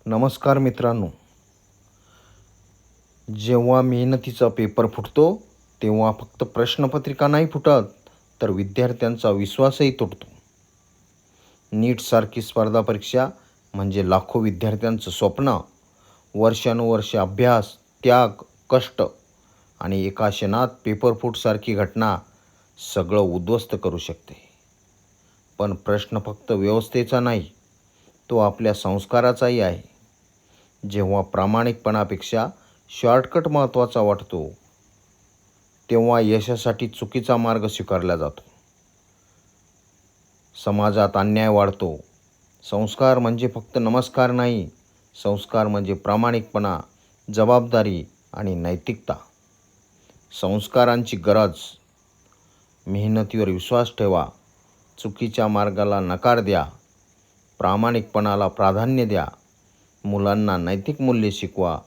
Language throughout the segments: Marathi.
नमस्कार मित्रांनो. जेव्हा मेहनतीचा पेपर फुटतो तेव्हा फक्त प्रश्नपत्रिका नाही फुटत, तर विद्यार्थ्यांचा विश्वासही तुटतो. नीटसारखी स्पर्धा परीक्षा म्हणजे लाखो विद्यार्थ्यांचं स्वप्न. वर्षानुवर्षे अभ्यास, त्याग, कष्ट आणि एका क्षणात पेपर फुटसारखी घटना सगळं उद्ध्वस्त करू शकते. पण प्रश्न फक्त व्यवस्थेचा नाही, तो आपल्या संस्काराचाही आहे. जेव्हा प्रामाणिकपणापेक्षा शॉर्टकट महत्त्वाचा वाटतो, तेव्हा यशासाठी चुकीचा मार्ग स्वीकारला जातो. समाजात अन्याय वाढतो. संस्कार म्हणजे फक्त नमस्कार नाही, संस्कार म्हणजे प्रामाणिकपणा, जबाबदारी आणि नैतिकता. संस्कारांची गरज. मेहनतीवर विश्वास ठेवा, चुकीच्या मार्गाला नकार द्या, प्रामाणिकपणाला प्राधान्य द्या, मुलांना नैतिक मूल्ये शिकवा.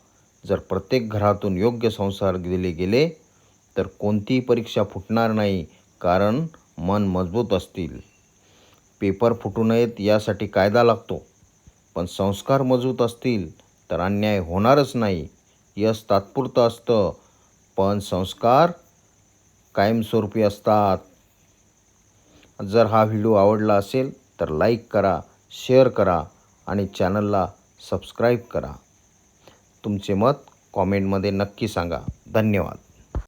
जर प्रत्येक घरातून योग्य संस्कार दिले गेले तर कोणतीही परीक्षा फुटणार नाही, कारण मन मजबूत असतील. पेपर फुटू नयेत यासाठी कायदा लागतो, पण संस्कार मजबूत असतील तर अन्याय होणारच नाही. यश तात्पुरतं असतं, पण संस्कार कायमस्वरूपी असतात. जर हा व्हिडिओ आवडला असेल तर लाईक करा, शेअर करा आणि चॅनलला सबस्क्राईब करा. तुमचे मत कॉमेंटमध्ये नक्की सांगा. धन्यवाद.